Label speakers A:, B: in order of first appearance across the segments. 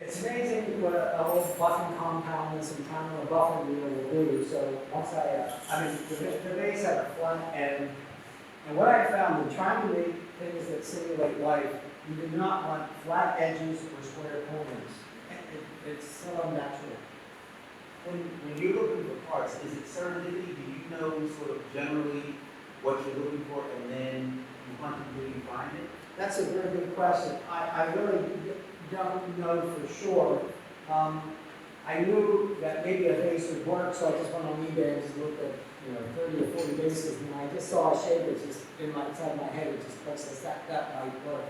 A: It's amazing what a whole buffing compound and some time on a buffing wheel will do. So once I mean, the base had a flat end, and what I found in trying to make things that simulate life, you do not want flat edges or square corners. It's so unnatural.
B: When you're looking for parts, is it serendipity? Do you know sort of generally what you're looking for, and then you hunt until you find it?
A: That's a very good question. I really don't know for sure. I knew that maybe a base would work, so I just went on eBay and just looked at 30 or 40 bases, and I just saw a shape that just in my inside of my head, it just places that might work.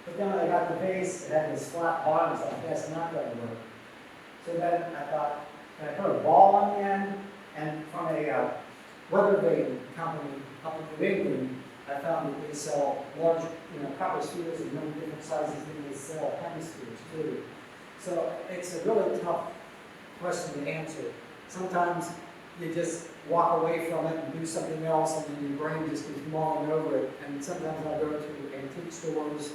A: But then when I got the base, it had this flat bottom, so that's not going to work. So then I thought, can I put a ball on the end? And from a weather vane company up in New England, I found that they sell large, copper spheres of many different sizes, and they sell hemispheres too. So it's a really tough question to answer. Sometimes you just walk away from it and do something else, and then your brain just keeps mulling over it. And sometimes I go to antique stores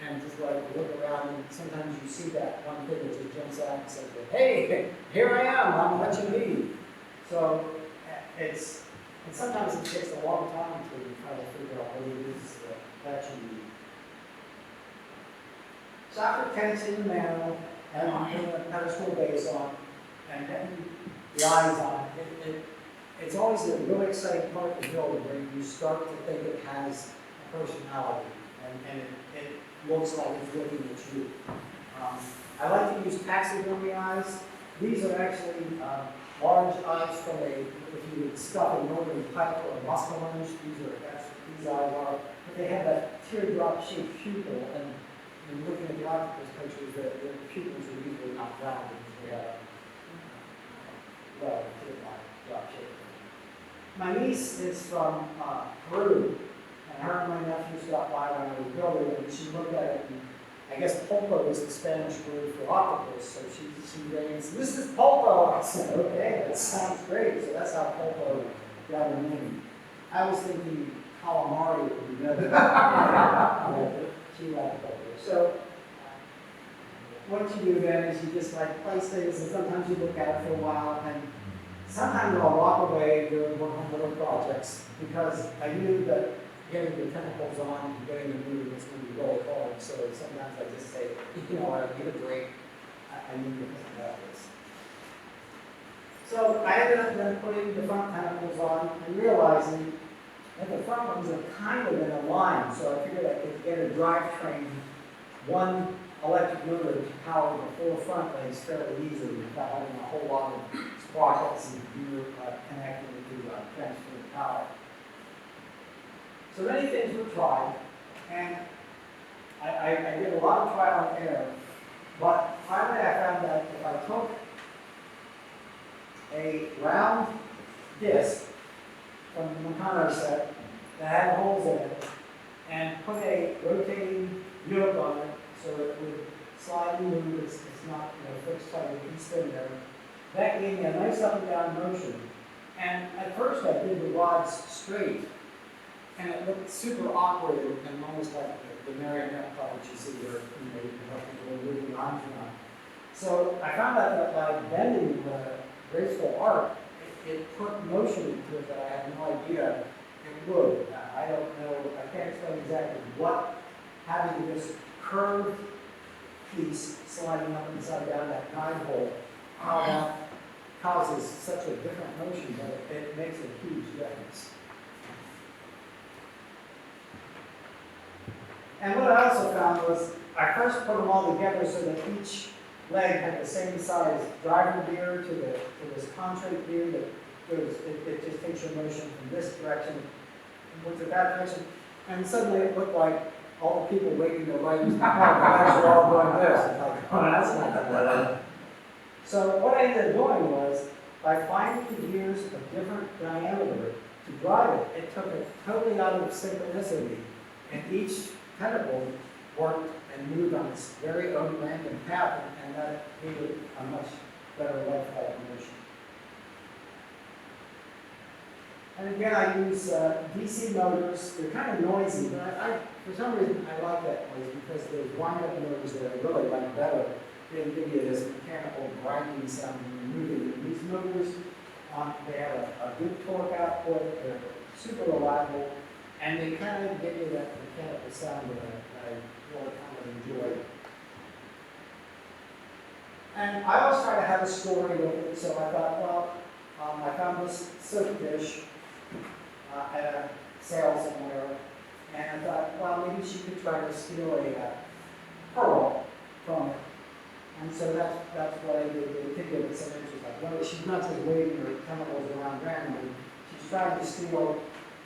A: and just like look around, and sometimes you see that one thing that just jumps out and says, "Hey, here I am, I'm what you need." So and sometimes it takes a long time to try to figure out what it is that you need. So after tenting the manual and putting a pedestal base on and getting the eyes on it, it's always a really exciting part of the building where you start to think it has a personality and it looks like it's looking at you. I like to use taxidermy eyes. These are actually large eyes from if you would stuff a northern pike or a muskellunge, that's what these eyes are. But they have that teardrop-shaped pupil, and in looking at the octopus pictures, the pupils are usually not rounded. They have, teardrop shape. My niece is from Peru, and her and my nephew stopped by when I was building it, and she looked at it, and I guess pulpo is the Spanish word for octopus, so she raised, "This is pulpo." I said, "Okay, that sounds great." So that's how pulpo got her name. I was thinking calamari would be better. She liked pulpo. So what you do then is you just like place things, and sometimes you look at it for a while, and sometimes I'll walk away doing work on little projects because I knew that getting the tentacles on and getting them moving is going to be really hard. So sometimes I just say, I give a break. I need to think about this. So I ended up then putting the front tentacles on and realizing that the front ones are kind of in a line. So I figured I could get a drivetrain, one electric motor to power the four front legs fairly easily without having a whole lot of sprockets and gear connecting to transfer the power. So many things were tried, and I did a lot of trial and error, but finally I found that if I took a round disc from the Meccano set that had holes in it, and put a rotating yoke on it so it would slide and move, it's not fixed tight, it can spin there, that gave me a nice up and down motion. And at first I did the rods straight, and it looked super awkward and almost like the marionette part that you see where you can help people move the arms around. So I found out that by bending the graceful arc, it put motion into it that I had no idea it would. I don't know, I can't explain exactly what having this curved piece sliding up inside down that guide hole, how that causes such a different motion, but it makes a huge difference. And what I also found was, I first put them all together so that each leg had the same size driver gear to this contract gear that goes, it just takes your motion from this direction and looks at that direction. And suddenly it looked like all the people waiting to ride this car, the legs were all going this. It's like, oh, that's not good. So what I ended up doing was, by finding the gears of different diameter to drive it, it took it totally out of synchronicity, and each tentacle worked and moved on its very own random path, and that gave it a much better lifelike motion. And again, I use DC motors. They're kind of noisy, but for some reason I like that noise because those wind-up motors that I really like better they give you this mechanical grinding sound when you're moving. And these motors, they have a good torque output, they're super reliable, and they kind of give you that mechanical sound that I really kind of enjoy. And I always try to have a story with it, so I thought, well, I found this soap dish at a sale somewhere, and I thought, well, maybe she could try to steal a pearl from it. And so that's what I did. They think of it some interest. Like, well, she's not just waving her chemicals around randomly. She's trying to steal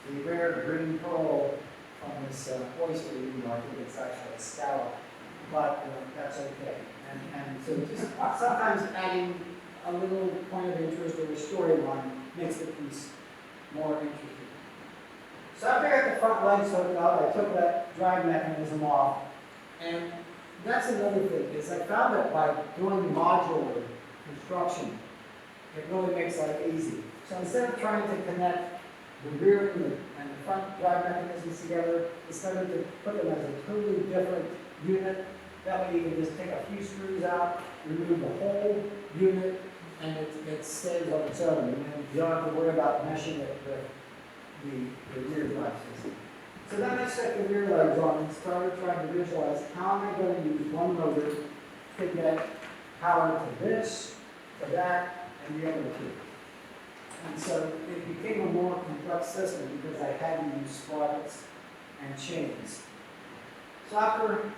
A: the rare green pearl from this oyster, even though I think it's actually a scallop. But that's okay. And so just sometimes adding a little point of interest or a storyline makes the piece more interesting. So after I got the front legs hooked up, I took that drive mechanism off. And that's another thing, is I found that by doing modular construction, it really makes life easy. So instead of trying to connect the rear and the front drive mechanisms together, I started to put them as a totally different unit. That way you can just take a few screws out, remove the whole unit, and it stays on its own. And you don't have to worry about meshing it with the rear drive system. So then I set the rear legs on and started trying to visualize how am I going to use one motor to get power to this, to that, and the other two. And so it became a more complex system because I had to use sprockets and chains. So after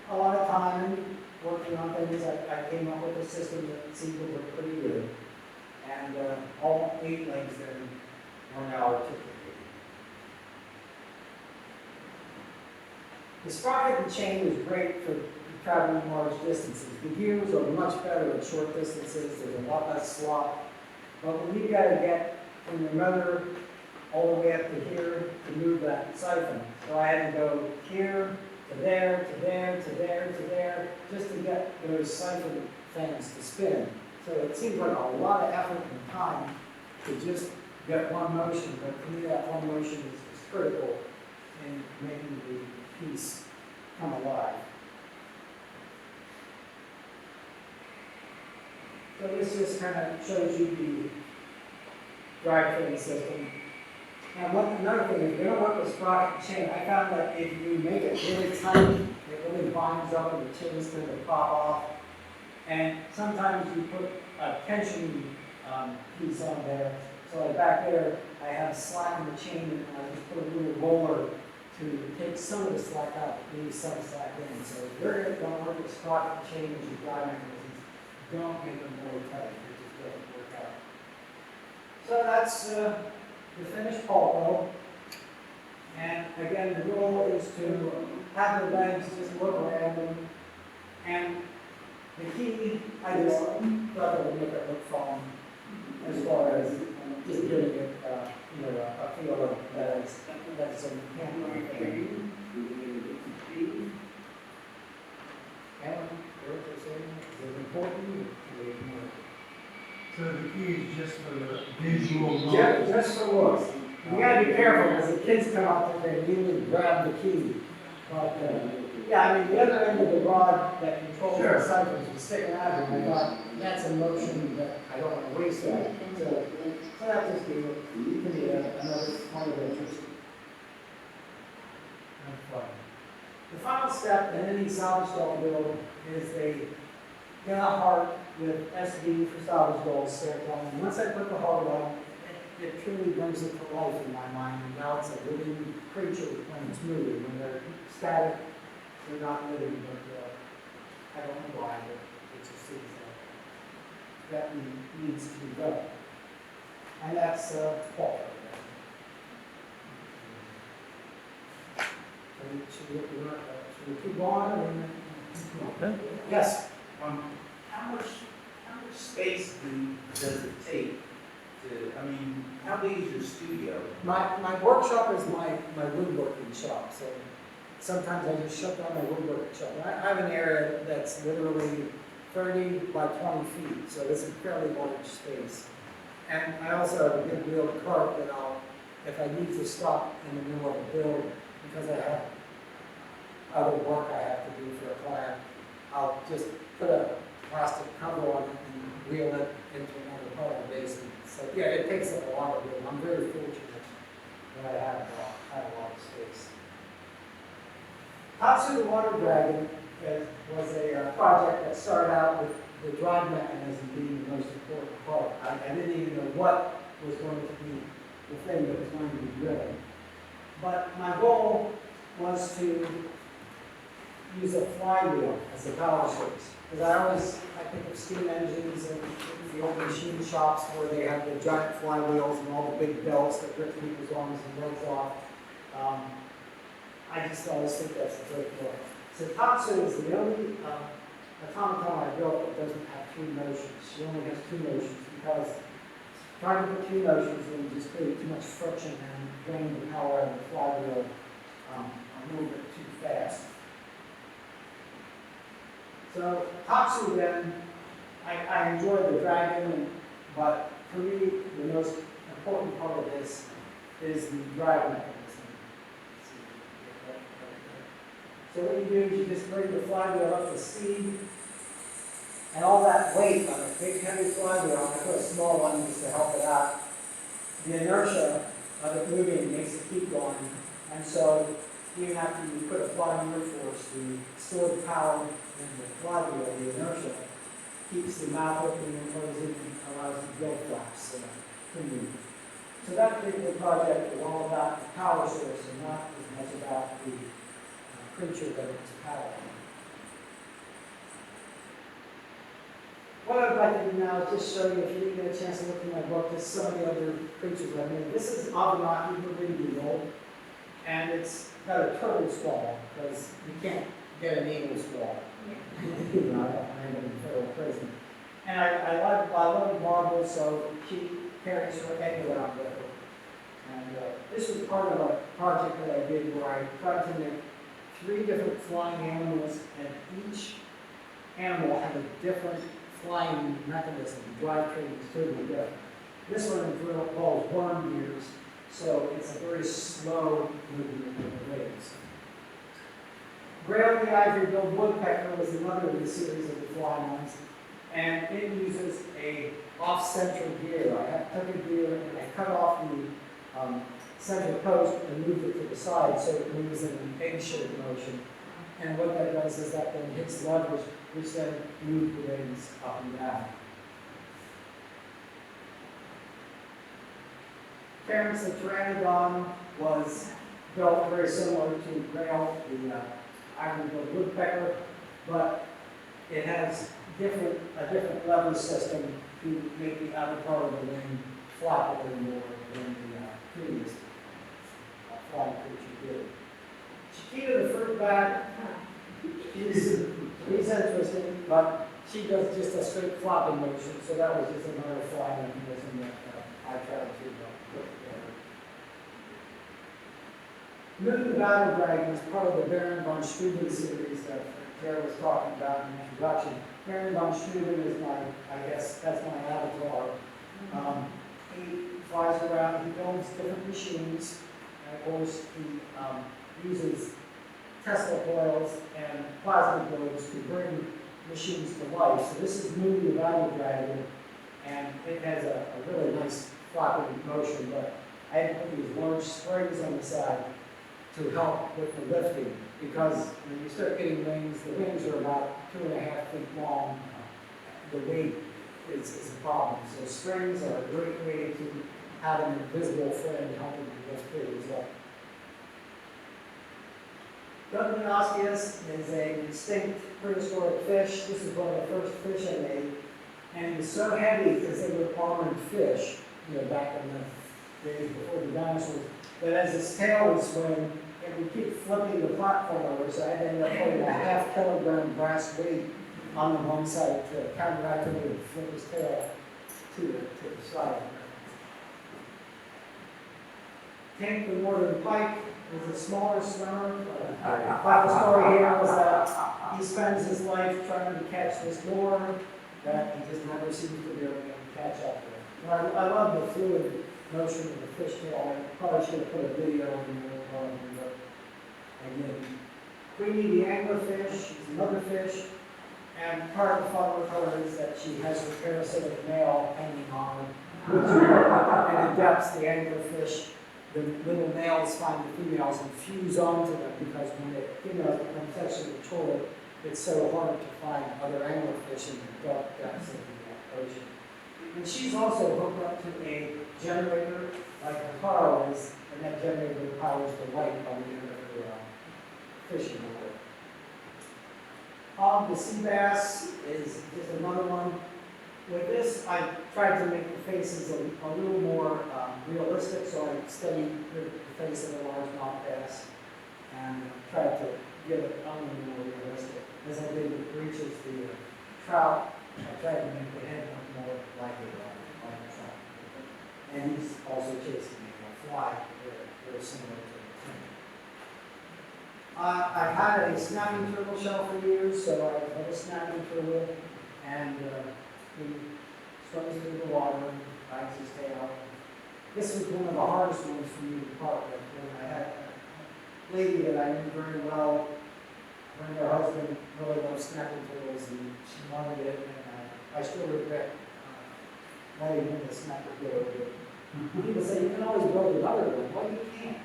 A: a lot of time working on things, I came up with a system that seemed to work pretty good. And all 8 legs then were now articulated. The sprocket and chain is great for traveling large distances. The gears are much better at short distances. There's a lot less slop. But when you got to get from the motor all the way up to here to move that siphon, so I had to go here to there, to there, to there, to there, just to get those siphon fans to spin. So it seems like a lot of effort and time to just get one motion, but to me that one motion is critical in making the piece come alive. So this just kind of shows you the drivetrain system. Now, another thing, if you don't work with sprocket and chain, I found that if you make it really tight, it really binds up and the chains tend to pop off. And sometimes you put a tension piece on there. So like back there, I have slack in the chain, and I just put a little roller to take some of the slack out, leave some slack in. So if you're going to work with sprocket and chain as your drive mechanisms, don't make them really tight. It just doesn't work out. So that's the finished pulpo. And again, the goal is to have the legs just look random. And the key, I just thought that would make it look fun as far as just giving it, a feel of that it's a camera thing. Alan, what you're saying, is it important?
C: So the key is just for the visual.
A: Just for looks. You gotta be careful because the kids come up and they immediately grab the key. But, yeah, I mean, the other end of the rod that controls the siphons is sticking out of it. I thought that's a motion that I don't want to waste that. So that just gave it to me another point of interest. And fun. The final step in any salvage doll build is they get a heart with SD for salvage dolls stamped on. And once I put the heart on, it truly brings it to life in my mind. And now it's a living creature when it's moving. When they're static, they're not living, but I don't know why, but it just seems that needs to be done. And that's Paul. Should we keep going?
C: Okay.
A: Yes.
B: How much space does it take to, I mean, how big is your studio?
A: My workshop is my woodworking shop, so sometimes I just shut down my woodworking shop. I have an area that's literally 30 by 20 feet, so it's a fairly large space. And I also have a big wheeled cart that if I need to stop in the middle of a build because I have other work I have to do for a client, I'll just put a Tatsu the Water Dragon was a project that started out with the drive mechanism being the most important part. I didn't even know what was going to be the thing that was going to be driven. But my goal was to use a flywheel as a power source. Because I think of steam engines and the old machine shops where they have the giant flywheels and all the big belts that rip people's arms and legs off. I just always think that's a great deal. So Tatsu is the only automaton I built that doesn't have two motions. She only has two motions because trying to put two motions in just create too much friction and drain the power out of the flywheel a little bit too fast. So Tatsu then, I enjoy the dragon, but for me, the most important part of this is the drive mechanism. So what you do is you just bring the flywheel up to speed, and all that weight on a big heavy flywheel, I put a small one just to help it out. The inertia of it moving makes it keep going, and so even after you put a flywheel force, the stored power in the flywheel, the inertia, keeps the mouth open and closes and allows the gill flaps to move. So that particular project is all about the power source and not as much about the creature that it's power. What I'd like to do now is just show you, if you didn't get a chance to look through my book, just some of the other creatures I made. This is Abenaki Beagle, and it's got a turtle skull, because you can't get an eagle skull. You know, I am in federal prison. And I love marbles, so she carries her egg around with her. And this was part of a project that I did where I tried to make 3 different flying animals, and each animal had a different flying mechanism. The drivetrain was totally different. This one involves worm gears, so it's a very slow movement of the wings. Grail the ivory-billed woodpecker was another of the series of the flying ones, and it uses a off-center gear. I took a gear and I cut off the center post and moved it to the side so it moves in an egg-shaped motion. And what that does is that then hits levers, which then move the wings up and down. Terrence the pteranodon was built very similar to Grail, the ivory-billed woodpecker, but it has a different lever system to make the outer part of the wing flap a little more than the previous flying creature did. Chiquita the fruit bat, she's interesting, but she does just a straight flopping motion, so that was just another flying mechanism that I tried to put together. Moon the Battle Dragon is part of the Baron von Steuben series that Tara was talking about in the introduction. Baron von Steuben is I guess that's my avatar. He flies around, he builds different machines, and of course he uses Tesla coils and plasma globes to bring machines to life. So this is Moon the Battle Dragon, and it has a really nice flopping motion, but I had to put these large springs on the side to help with the lifting, because when you start getting wings, the wings are about 2.5 feet long. The weight is a problem. So springs are a great way to have an invisible friend helping you lift it as well. Douglas is an extinct prehistoric fish. This is one of the first fish I made. And it was so heavy because they were armored fish, back in the days before the dinosaurs, that as its tail would swing, it would keep flipping the platform over. So I ended up putting a 0.5 kilogram brass weight on the one side to counteract it and flip his tail to the side. Tank the northern pike is a smaller swimmer. The story here was that he spends his life trying to catch this lure that he just never seems to be able to catch up with. And I love the fluid motion of the fishtail. I probably should have put a video in there, but again, Queenie the anglerfish is another fish, and part of the fun with her is that she has her parasitic male hanging on her. And in depths, the anglerfish the little males find the females and fuse onto them, because when the females become sexually mature, it's so hard to find other anglerfish in the dark depths of the ocean. And she's also hooked up to a generator, like a car is, and that generator powers the light on the end of her fishing board. The sea bass is just another one. With this, I tried to make the faces a little more realistic, so I studied the face of a largemouth bass and tried to get it a little more realistic. As I did with breeches, the trout, I tried to make the head look more like a trout. And he's also chasing me, a fly, very similar to the tin. I've had a snapping turtle shell for years, so I have a snapping turtle, and he swims through the water and wags his tail. This was one of the hardest ones for me to part with. When I had a lady that I knew very well, when her husband really loved snapping turtles, and she wanted it, and I still regret letting him the snapper go. People say, you can always build another one. Well, you can't.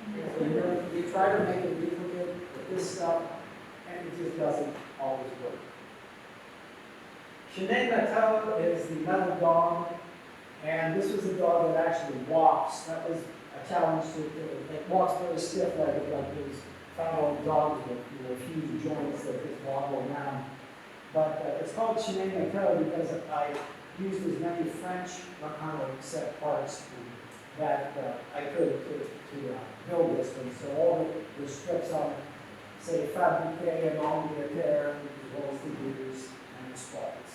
A: You try to make a duplicate with this stuff, and it just doesn't always work. Shanae Mattel is the metal dog, and this was a dog that actually walks. That was a challenge to it. It walks very stiff-legged, like these fat old dogs with huge joints that just wobble around. But it's called Shanae Mattel because I used as many French Meccano set parts that I could to build this one. So all the strips on, say, fabrique and Angleterre, as well as the gears and the spikes.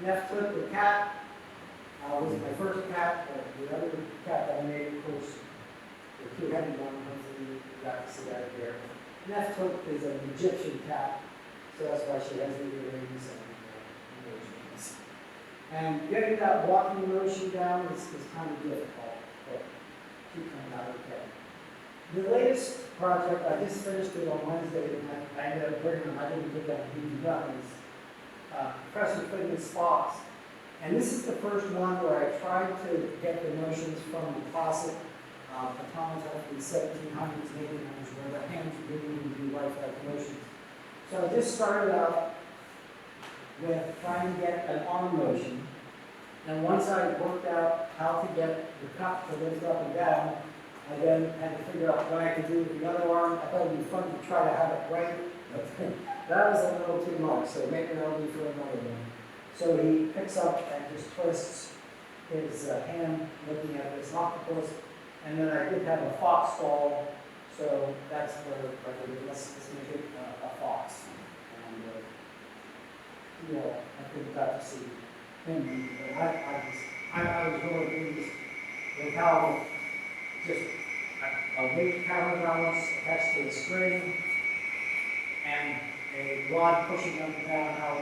A: Neftfoot, the cat, was my first cat. The other cat that I made, of course, the two-headed one, hopefully you got to see that there. Neftfoot is an Egyptian cat, so that's why she has the earrings and emotions. And getting that walking motion down is kind of difficult, but she comes out okay. The latest project, I just finished it on Wednesday, and I ended up bringing them, I didn't get that huge done, is Professor Fitness spots. And this is the first one where I tried to get the motions from the classic automata of the 1700s, 1800s, where the hands didn't even do lifelike motions. So I just started out with trying to get an arm motion. And once I worked out how to get the cup to lift up and down, I then had to figure out what I could do with the other arm. I thought it would be fun to try to have it right, but that was a little too much, so maybe that'll be for another one. So he picks up and just twists his hand looking at this octopus, and then I did have a fox ball, so that's where I did, let's make it a fox. And I couldn't got to see him, but I was really pleased with how just a weight counterbalance attached to the string and a rod pushing up and down, how I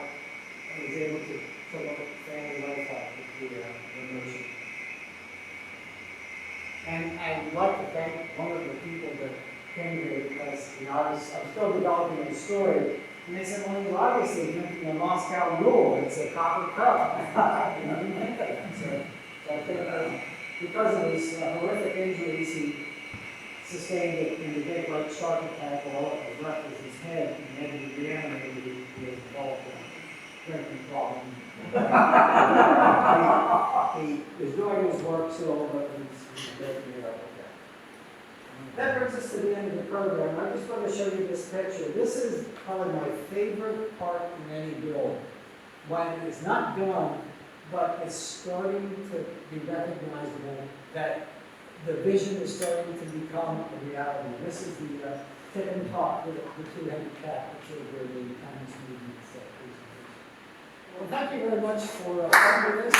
A: was able to look fairly lifelike with the motion. And I'd like to thank one of the people that came here because, I'm still developing the story. And they said, well, you're obviously drinking a Moscow Mule. It's a copper cup. I didn't think of that. So I think because of his horrific injuries, he sustained it in the Great White Shark attack, all that was left was his head, and he had to be reanimated. He was involved in a drinking problem. He is doing his work still, but he's breaking it up. That brings us to the end of the program. I just want to show you this picture. This is probably my favorite part in any build. When it's not done, but it's starting to be recognizable that the vision is starting to become a reality. This is the tip and top with the two-headed cat, which is where the Chinese movie is. Well, thank you very much for coming to this.